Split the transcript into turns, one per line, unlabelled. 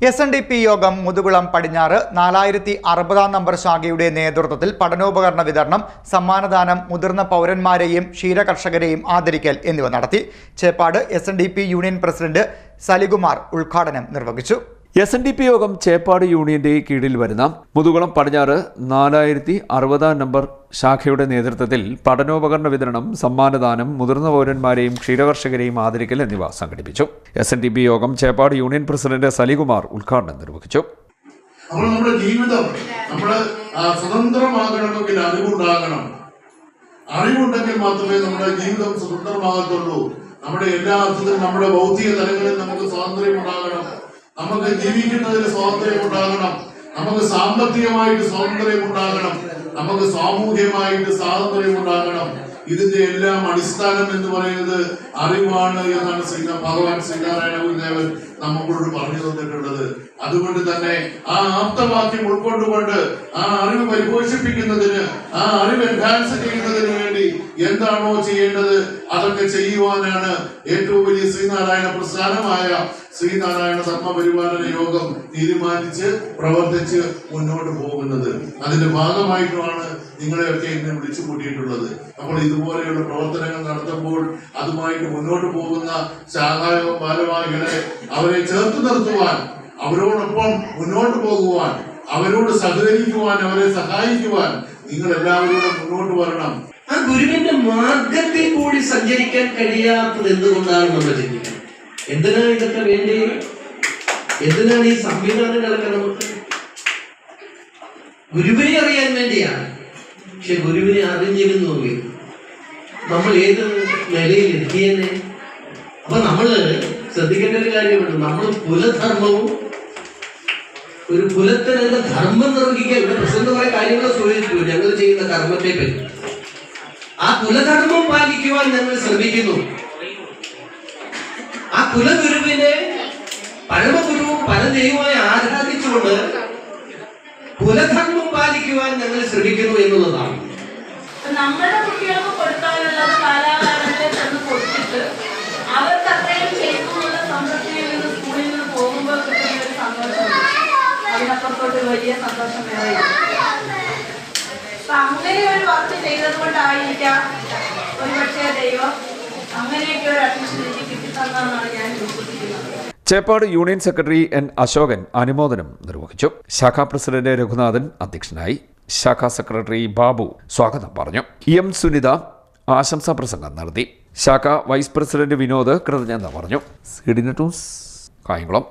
SNDP യോഗം മുതുകുളം പടിഞ്ഞാറ് 4060 number ശാഖയുടെ നേതൃത്വത്തിൽ പഠനോപകരണ വിതരണം, സമ്മാനദാനം, മുതിർന്ന പൗരന്മാരെയും ക്ഷീരകർഷകരെയും ആദരിക്കൽ എന്നിവ നടത്തി. Cheppad SNDP union president Salikumar ഉദ്ഘാടനം നിർവഹിച്ചു.
SNDP യോഗം ചേപ്പാട് യൂണിയന്റെ കീഴിൽ വരുന്ന മുതുകുളം പടിഞ്ഞാറ് 4060 നമ്പർ ശാഖയുടെ നേതൃത്വത്തിൽ പഠനോപകരണ വിതരണം, സമ്മാനദാനം, മുതിർന്ന പൗരന്മാരെയും ക്ഷീരകർഷകരെയും ആദരിക്കൽ എന്നിവ സംഘടിപ്പിച്ചു. SNDP യോഗം ചേപ്പാട് യൂണിയൻ പ്രസിഡന്റ് സലികുമാർ ഉദ്ഘാടനം നിർവഹിച്ചു.
നമ്മുടെ ജീവിതം സ്വതന്ത്രമാകണമെങ്കിൽ അറിവുണ്ടെങ്കിൽ മാത്രമേ നമ്മുടെ ജീവിതം സ്വതന്ത്രമാകത്തുള്ളൂ. നമ്മുടെ എല്ലാ അർത്ഥത്തിലും നമ്മുടെ ഭൗതിക തലങ്ങളിൽ നമുക്ക് സ്വാതന്ത്ര്യം ഉണ്ടാകണം, നമുക്ക് ജീവിക്കുന്നതിന് സ്വാതന്ത്ര്യം ഉണ്ടാകണം, നമുക്ക് സാമ്പത്തികമായിട്ട് സ്വാതന്ത്ര്യം ഉണ്ടാകണം, നമുക്ക് സാമൂഹികമായിട്ട് സ്വാതന്ത്ര്യം ഉണ്ടാകണം. ഇതിന്റെ എല്ലാം അടിസ്ഥാനം എന്ന് പറയുന്നത് അറിവാണ് എന്നാണ് ഭഗവാൻ ശ്രീനാരായണ ഗുരുദേവൻ നമ്മളോട് പറഞ്ഞു തന്നിട്ടുള്ളത്. അതുകൊണ്ട് തന്നെ ആ ആപ്തവാക്യം ഉൾക്കൊണ്ടുകൊണ്ട് ആ അറിവ് പരിപോഷിപ്പിക്കുന്നതിന്, ആ അറിവ് എൻഹാൻസ് ചെയ്യുന്നതിന് വേണ്ടി എന്താണോ ചെയ്യേണ്ടത് അതൊക്കെ ചെയ്യുവാനാണ് ഏറ്റവും വലിയ ശ്രീനാരായണ പ്രസ്ഥാനമായ ശ്രീനാരായണ ധർമ്മപരിപാലന യോഗം തീരുമാനിച്ച് പ്രവർത്തിച്ച് മുന്നോട്ട് പോകുന്നത്. അതിന്റെ ഭാഗമായിട്ടുമാണ് നിങ്ങളെയൊക്കെ ഇന്ന് വിളിച്ചു കൂട്ടിയിട്ടുള്ളത്. അപ്പോൾ ഇതുപോലെയുള്ള പ്രവർത്തനങ്ങൾ നടത്തുമ്പോൾ അതുമായിട്ട് മുന്നോട്ട് പോകുന്ന ശാഖായോഗ ഭാരവാഹികളെ അവരെ ചേർത്ത് നിർത്തുവാൻ, അവരോടൊപ്പം മുന്നോട്ട് പോകുവാൻ, അവരോട് സഹകരിക്കുവാൻ, അവരെ സഹായിക്കുവാൻ നിങ്ങൾ എല്ലാവരോടും മുന്നോട്ട് വരണം.
ആ ഗുരുവിന്റെ മാർഗത്തിൽ കൂടി സഞ്ചരിക്കാൻ കഴിയാത്തത് എന്തുകൊണ്ടാണ് നമ്മൾ ചിന്തിക്കുന്നത്? എന്തിനാണ് ഇതൊക്കെ വേണ്ടി? എന്തിനാണ് ഈ സംവിധാനങ്ങളൊക്കെ നമുക്ക്? ഗുരുവിനെ അറിയാൻ വേണ്ടിയാണ്. പക്ഷെ ഗുരുവിനെ അറിഞ്ഞിരുന്നുവെങ്കിൽ നമ്മൾ ഏത് നിലയിൽ എത്തിയെന്നെ? അപ്പൊ നമ്മള് ശ്രദ്ധിക്കേണ്ട ഒരു കാര്യമുണ്ട്. നമ്മൾ കുലധർമ്മവും, ഒരു കുലത്തിന് ധർമ്മം നിർവഹിക്കാൻ പ്രസിഡന്റ് കുറെ കാര്യങ്ങൾ സൂചിപ്പിച്ചു. ഞങ്ങൾ ചെയ്യുന്ന കർമ്മത്തെ പറ്റി ആ കുലധർമ്മം പാലിക്കുവാൻ ഞങ്ങൾ ശ്രമിക്കുന്നു. ആ കുലഗുരുവിനെ പരമഗുരുവും പരദൈവമായി ആരാധിച്ചുകൊണ്ട് കുലധർമ്മം പാലിക്കുവാൻ ഞങ്ങൾ ശ്രമിക്കുന്നു എന്നുള്ളതാണ്.
നമ്മുടെ കുട്ടികൾക്ക് കൊടുക്കാനുള്ളത് കാലാകാലങ്ങളിൽ ചെന്ന് കൊടുത്തിട്ട് അവർക്ക് അത്രയും ചെയ്തുള്ള സംതൃപ്തിയിൽ നിന്ന് സ്കൂളിൽ നിന്ന് പോകുമ്പോൾ കിട്ടുന്ന ഒരു സന്തോഷം, അതിനപ്പുറത്തോട്ട് വലിയ സന്തോഷം വേറെ. അപ്പൊ അങ്ങനെ ഒരു വർക്ക് ചെയ്തത് കൊണ്ടായിരിക്കാം ഒരുപക്ഷെ ദൈവം അങ്ങനെയൊക്കെ ഒരു അഡ്മിഷൻ എനിക്ക് കിട്ടിത്തന്നാണ് ഞാൻ വിശ്വസിക്കുന്നത്.
Cheppad union secretary N. Ashokan അനുമോദനം നിർവഹിച്ചു. ശാഖാ പ്രസിഡന്റ് രഘുനാഥൻ അധ്യക്ഷനായി. ശാഖാ സെക്രട്ടറി ബാബു സ്വാഗതം പറഞ്ഞു. M. സുനിത ആശംസാ പ്രസംഗം നടത്തി. ശാഖാ വൈസ് പ്രസിഡന്റ് വിനോദ് കൃതജ്ഞത പറഞ്ഞു. കായംകുളം.